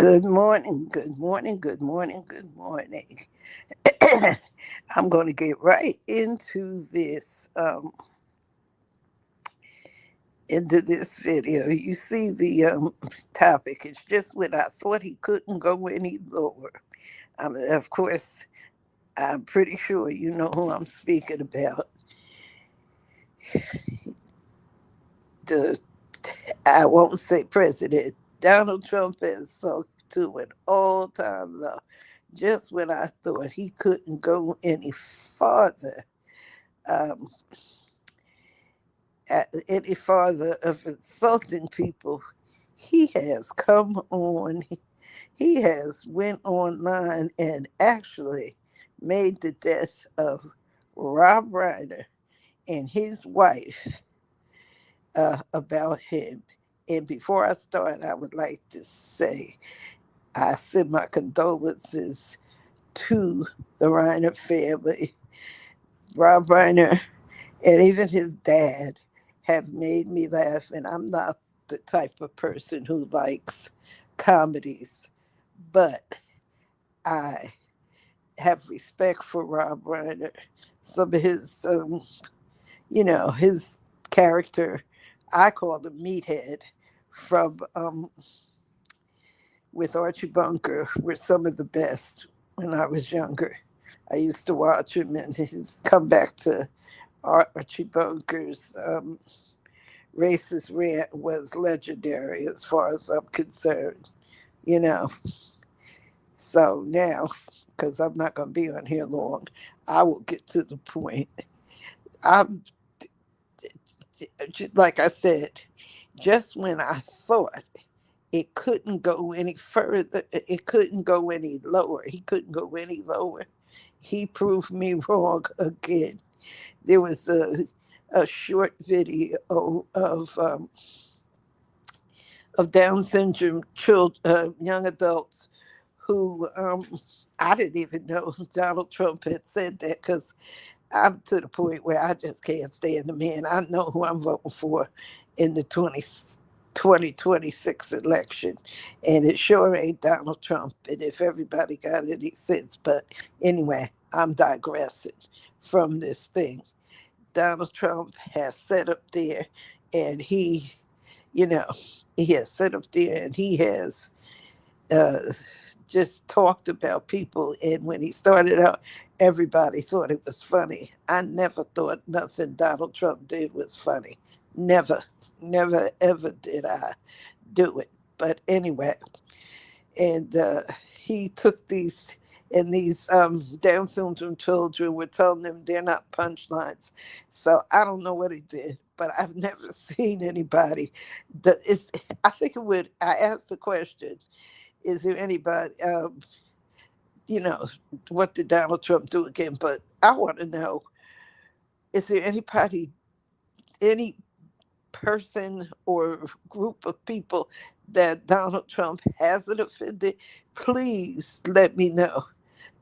Good morning, good morning, good morning, good morning. I'm going to get right into this video. You see the topic. It's just when I thought he couldn't go any lower. Of course, I'm pretty sure you know who I'm speaking about. The I won't say president. Donald Trump is so to an all-time low. Just when I thought he couldn't go any farther, um, any farther of insulting people, he has come on. He has went online and actually made the death of Rob Reiner and his wife about him. And before I start, I would like to say I send my condolences to the Reiner family. Rob Reiner and even his dad have made me laugh, and I'm not the type of person who likes comedies, but I have respect for Rob Reiner. Some of his character, I call him Meathead from with Archie Bunker, were some of the best when I was younger. I used to watch him, and his comeback to Archie Bunker's racist rant was legendary as far as I'm concerned. You know, so now, because I'm not going to be on here long, I will get to the point. I'm like I said, just when I thought it couldn't go any further, it couldn't go any lower. He couldn't go any lower. He proved me wrong again. There was a short video of Down syndrome children, young adults who I didn't even know Donald Trump had said that because I'm to the point where I just can't stand the man. I know who I'm voting for in the 2026 election, and it sure ain't Donald Trump. And if everybody got any sense, but anyway, I'm digressing from this thing. Donald Trump has set up there, and you know, he has set up there, and he has uh, just talked about people. And when he started out, everybody thought it was funny. I never thought nothing Donald Trump did was funny. Never, never, ever did I do it. But anyway, and he took these, and these Down syndrome children were telling them they're not punchlines. So I don't know what he did, but I've never seen anybody that is. I think it would. I asked the question: is there anybody? What did Donald Trump do again? But I want to know: is there anybody, any person or group of people that Donald Trump hasn't offended? Please let me know.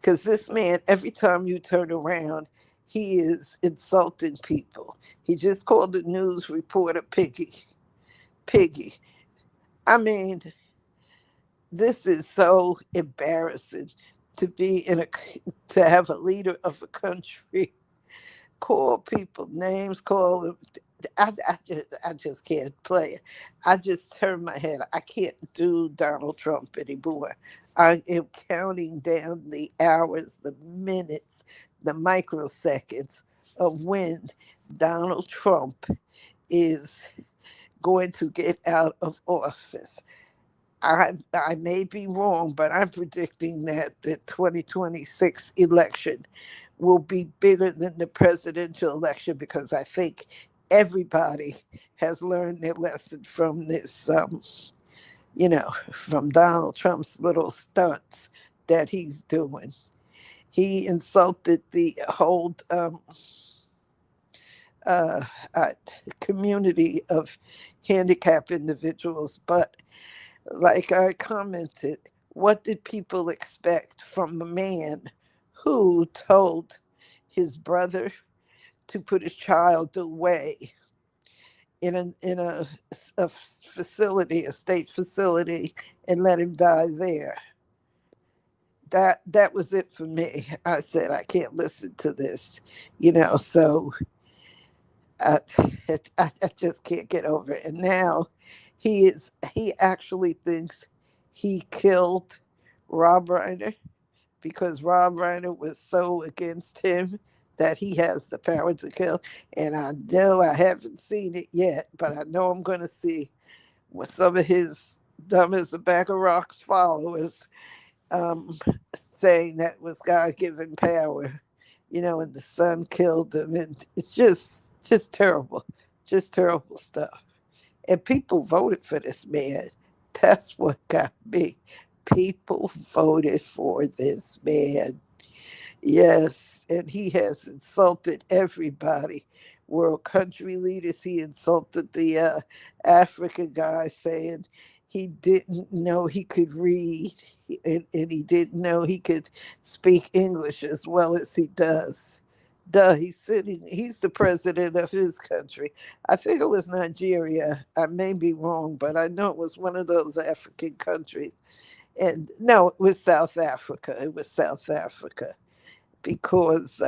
Because this man, every time you turn around, he is insulting people. He just called the news reporter piggy. Piggy. I mean, this is so embarrassing to be to have a leader of a country call people names, call them. I just can't play it. I just turn my head. I can't do Donald Trump anymore. I am counting down the hours, the minutes, the microseconds of when Donald Trump is going to get out of office. I may be wrong, but I'm predicting that the 2026 election will be bigger than the presidential election because I think everybody has learned their lesson from this, from Donald Trump's little stunts that he's doing. He insulted the whole uh, uh, community of handicapped individuals, but like I commented, what did people expect from a man who told his brother to put his child away a facility, a state facility, and let him die there. That was it for me. I said I can't listen to this, So I, I just can't get over it. And now he actually thinks he killed Rob Reiner because Rob Reiner was so against him that he has the power to kill. And I know I haven't seen it yet, but I know I'm going to see what some of his dumb as a bag of rocks followers um, saying that was God given power, and the son killed him. And it's just terrible stuff. And people voted for this man. That's what got me. People voted for this man. Yes, and he has insulted everybody. World country leaders, he insulted the African guy saying he didn't know he could read and he didn't know he could speak English as well as he does. Duh, he's the president of his country. I think it was Nigeria. I may be wrong, but I know it was one of those African countries. And no, it was South Africa. It was South Africa because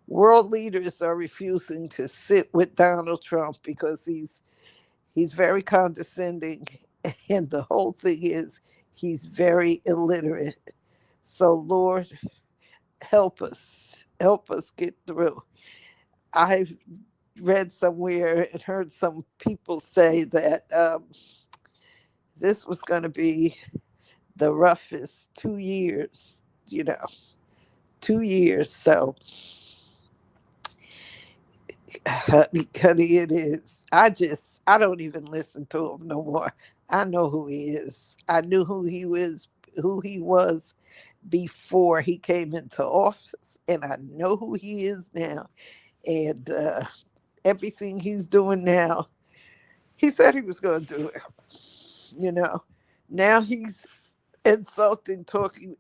world leaders are refusing to sit with Donald Trump because he's very condescending, and the whole thing is he's very illiterate. So Lord, help us get through. I read somewhere and heard some people say that this was going to be the roughest 2 years, you know, 2 years. So honey, it is. I don't even listen to him no more. I know who he is. I knew who he was before he came into office, and I know who he is now. And everything he's doing now, he said he was going to do it. You know, now he's insulting, talking,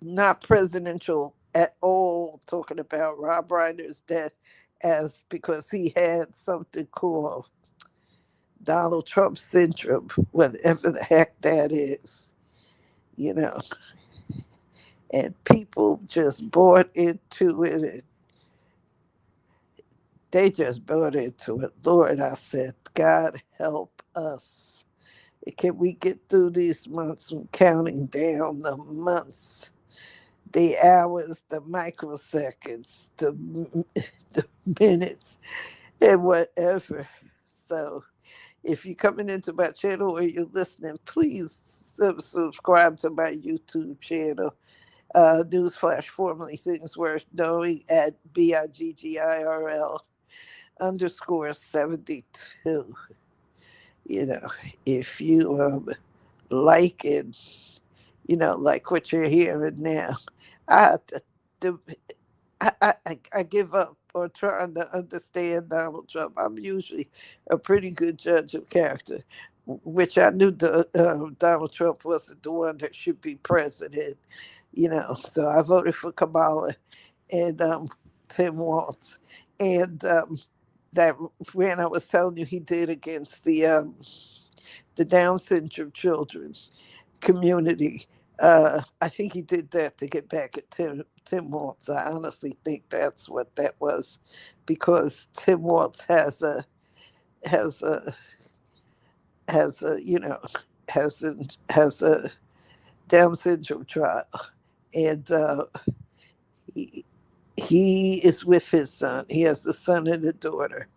not presidential at all, talking about Rob Reiner's death as because he had something called Donald Trump syndrome, whatever the heck that is, you know. And people just bought into it. And they just bought into it. Lord, I said, God help us. Can we get through these months? I'm counting down the months, the hours, the microseconds, the minutes, and whatever. So if you're coming into my channel or you're listening, please subscribe to my YouTube channel. Newsflash, formerly things worth knowing at BIGGIRL underscore 72. If you like it, like what you're hearing now, I have to I give up on trying to understand Donald Trump. I'm usually a pretty good judge of character, which I knew Donald Trump wasn't the one that should be president. So I voted for Kamala and Tim Walz, and that when I was telling you he did against the Down syndrome children community. I think he did that to get back at Tim Walz. I honestly think that's what that was, because Tim Walz has a has a has a Down syndrome trial, and he he is with his son. He has a son and a daughter,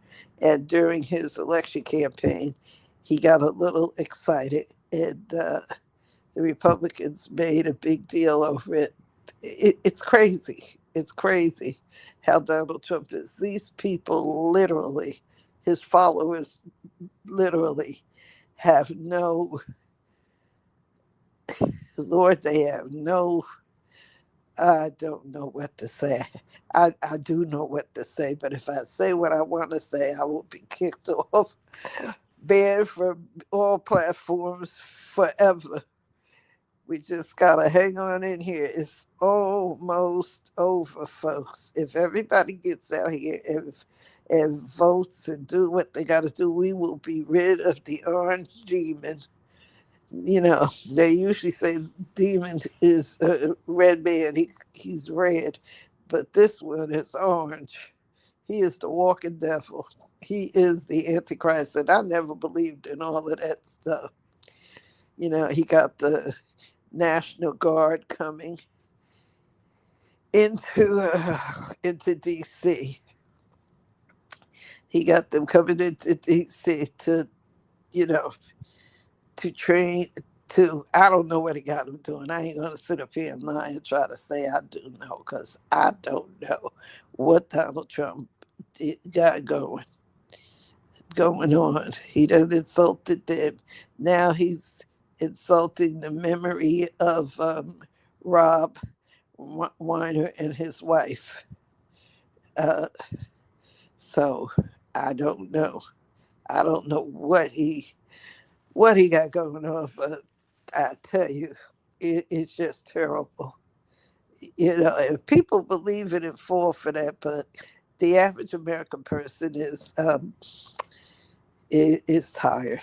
and during his election campaign, he got a little excited, and the Republicans made a big deal over it. It's crazy. It's crazy how Donald Trump is. These people literally, his followers literally have no, Lord, they have no, I don't know what to say. I do know what to say, but if I say what I want to say, I will be kicked off, banned from all platforms forever. We just gotta hang on in here. It's almost over, folks. If everybody gets out here, and votes and do what they got to do, we will be rid of the orange demon. You know, they usually say demon is a red man, he's red, but this one is orange. He is the walking devil. He is the Antichrist, and I never believed in all of that stuff. You know, he got the National Guard coming into D.C. He got them coming into D.C. to, you know, to train. To I don't know what he got them doing. I ain't gonna sit up here and lie and try to say I do know, because I don't know what Donald Trump got going on. He done insulted them. Now he's insulting the memory of Rob Weiner and his wife. Uh, so I don't know. I don't know what he got going on, but I tell you, it's just terrible. You know, if people believe it and fall for that, but the average American person is tired.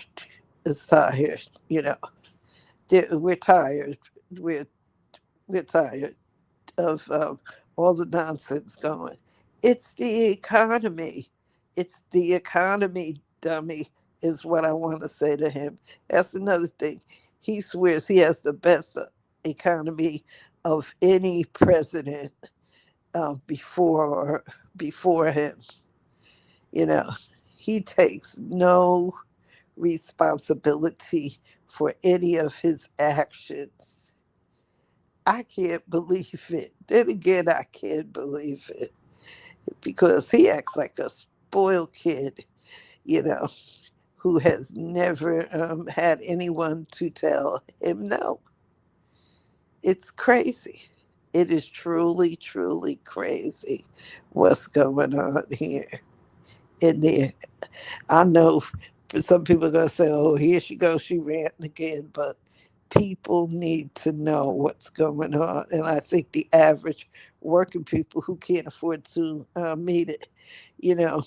It's tired. You know, we're tired. We're we're tired of all the nonsense going. It's the economy. It's the economy, dummy, is what I want to say to him. That's another thing. He swears he has the best economy of any president before him. You know, he takes no responsibility for any of his actions. I can't believe it. Then again, I can't believe it because he acts like a spoiled kid, you know, who has never had anyone to tell him no. It's crazy. It is truly, truly crazy what's going on here in there. I know some people are going to say, oh, here she goes, she ranting again, but people need to know what's going on. And I think the average working people who can't afford to meet it, you know,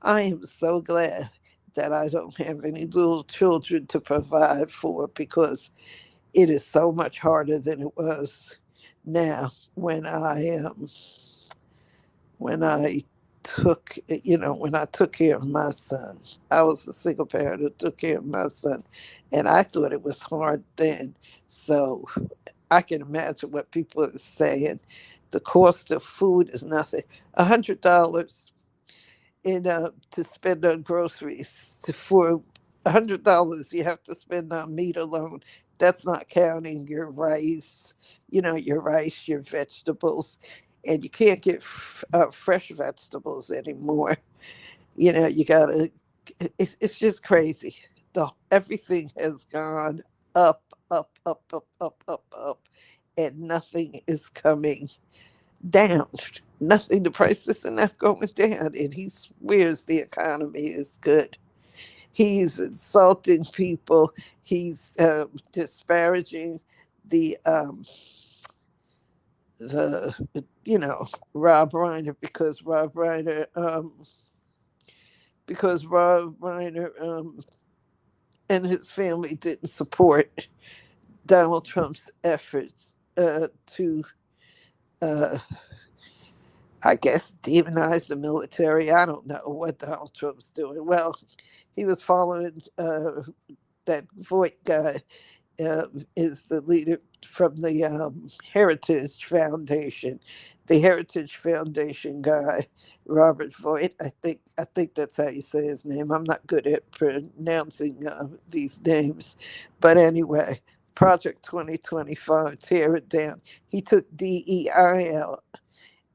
I am so glad that I don't have any little children to provide for, because it is so much harder than it was now when I when I took care of my son. I was a single parent who took care of my son, and I thought it was hard then. So I can imagine what people are saying. The cost of food is nothing. $100 in to spend on groceries for $100 you have to spend on meat alone. That's not counting your rice, your rice, your vegetables, and you can't get fresh vegetables anymore. You gotta. It's just crazy. Everything has gone up, up, up, up, up, up, up, and nothing is coming down. Nothing. The prices are not going down, and he swears the economy is good. He's insulting people. He's disparaging the the Rob Reiner, because Rob Reiner and his family didn't support Donald Trump's efforts to uh, I guess demonize the military. I don't know what Donald Trump's doing. Well, he was following that Voight guy, is the leader from the Heritage Foundation. The Heritage Foundation guy, Robert Voight. I think that's how you say his name. I'm not good at pronouncing these names, but anyway, Project 2025, tear it down. He took DEI out,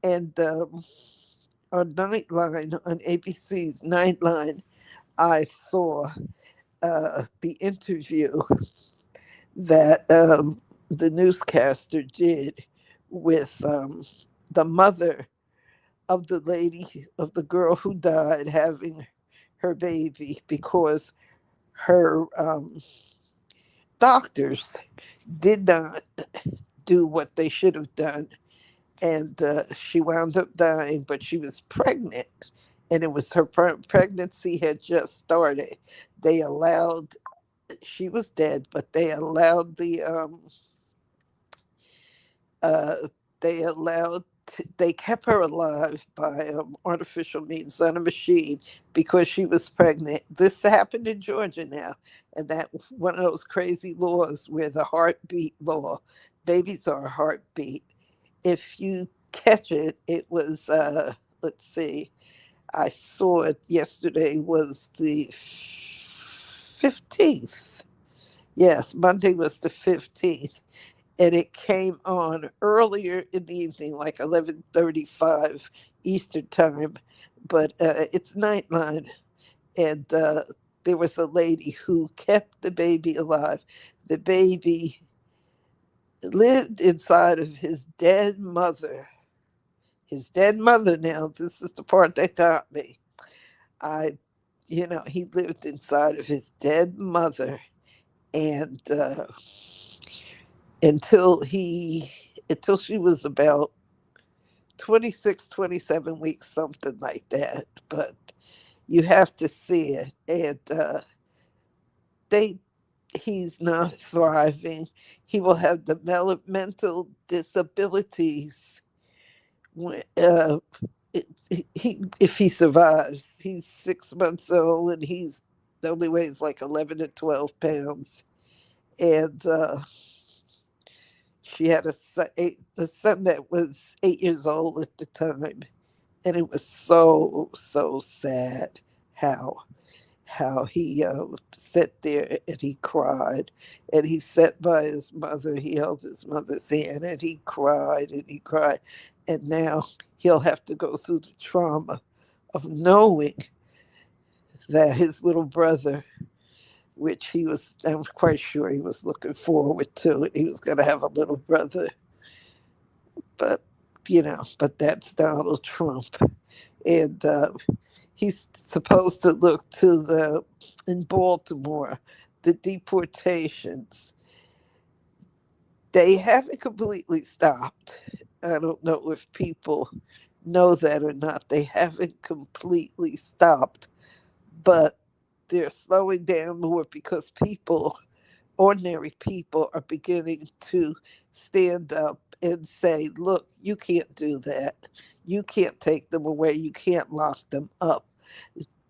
and on Nightline, on ABC's Nightline, I saw the interview that the newscaster did with the mother of the girl who died having her baby, because her doctors did not do what they should have done, and she wound up dying, but she was pregnant, and it was her pregnancy had just started. They allowed, she was dead, but they allowed uh, they kept her alive by artificial means on a machine because she was pregnant. This happened in Georgia now, and that one of those crazy laws where the heartbeat law, babies are a heartbeat. If you catch it, it was let's see, I saw it yesterday was the 15th. Yes, Monday was the 15th, and it came on earlier in the evening, like 11:35 Eastern time. But it's Nightline, and there was a lady who kept the baby alive. The baby lived inside of his dead mother. His dead mother. Now, this is the part that got me. I, he lived inside of his dead mother, and until he until she was about 26, 27 weeks, something like that. But you have to see it. And they he's not thriving. He will have developmental disabilities when, if he survives. He's 6 months old, and he's only weighs like 11 to 12 pounds. And she had a son that was 8 years old at the time, and it was so sad how he sat there and he cried, and he sat by his mother. He held his mother's hand, and he cried, and now he'll have to go through the trauma of knowing that his little brother, which I'm quite sure he was looking forward to it. He was going to have a little brother, but but that's Donald Trump, and he's supposed to look to in Baltimore, the deportations. They haven't completely stopped. I don't know if people know that or not. They haven't completely stopped, but they're slowing down more because ordinary people, are beginning to stand up and say, look, you can't do that. You can't take them away. You can't lock them up.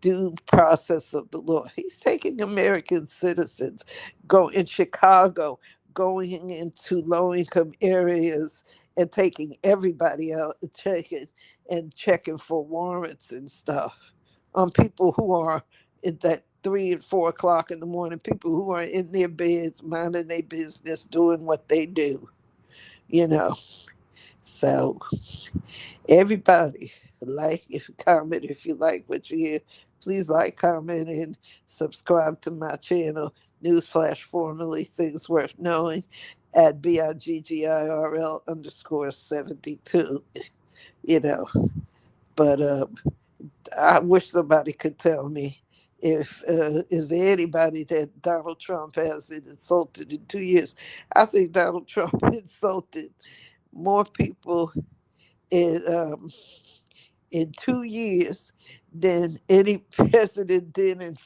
Due process of the law. He's taking American citizens, go in Chicago, going into low income areas and taking everybody out and checking for warrants and stuff on people who are at that 3 and 4 o'clock in the morning, people who are in their beds, minding their business, doing what they do, you know. So everybody, like, if you comment, if you like what you hear, please like, comment, and subscribe to my channel, Newsflash, formerly Things Worth Knowing, at BIGGIRL_72, you know. But I wish somebody could tell me if is there anybody that Donald Trump has insulted in 2 years. I think Donald Trump insulted more people in um, in 2 years than any president did in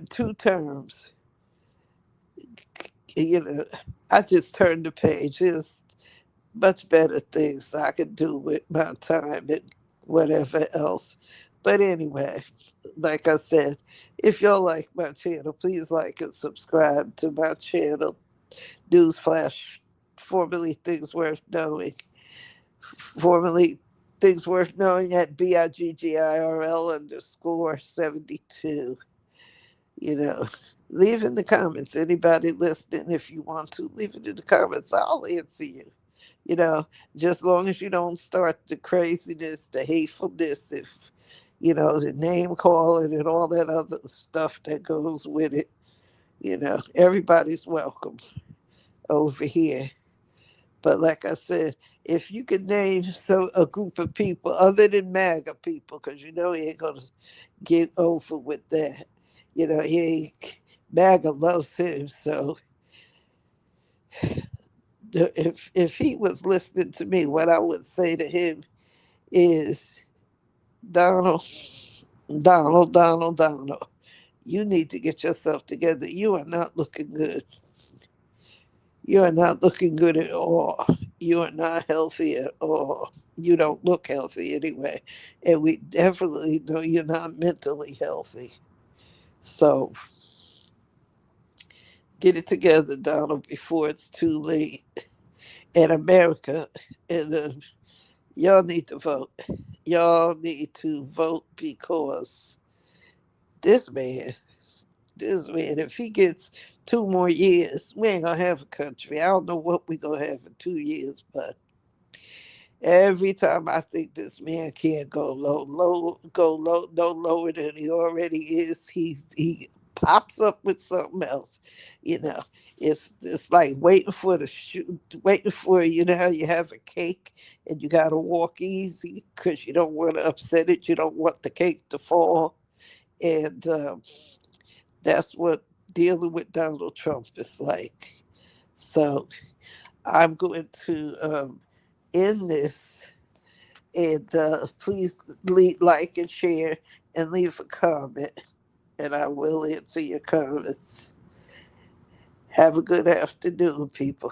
2 terms. You know, I just turned the page. There's much better things I could do with my time and whatever else. But anyway, like I said, if y'all like my channel, please like and subscribe to my channel, Newsflash, formerly Things Worth Knowing, formerly Things Worth Knowing at BIGGIRL_72. You know, leave in the comments. Anybody listening, if you want to, leave it in the comments. I'll answer you. You know, just long as you don't start the craziness, the hatefulness, if the name calling and all that other stuff that goes with it. Everybody's welcome over here. But like I said, if you could name a group of people other than MAGA people, because he ain't gonna get over with that. He ain't, MAGA loves him. So if he was listening to me, what I would say to him is Donald, Donald, you need to get yourself together. You are not looking good. You are not looking good at all. You are not healthy at all. You don't look healthy anyway. And we definitely know you're not mentally healthy. So get it together, Donald, before it's too late. In America, and y'all need to vote. Y'all need to vote because this man, this man, if he gets 2 more years, we ain't gonna have a country. I don't know what we gonna have in 2 years, but every time I think this man can't go go low, no lower than he already is, he pops up with something else. You know, it's like waiting for the shoot, waiting for how you have a cake and you gotta walk easy because you don't want to upset it. You don't want the cake to fall, and that's what dealing with Donald Trump is like. So I'm going to end this. And please like and share and leave a comment, and I will answer your comments. Have a good afternoon, people.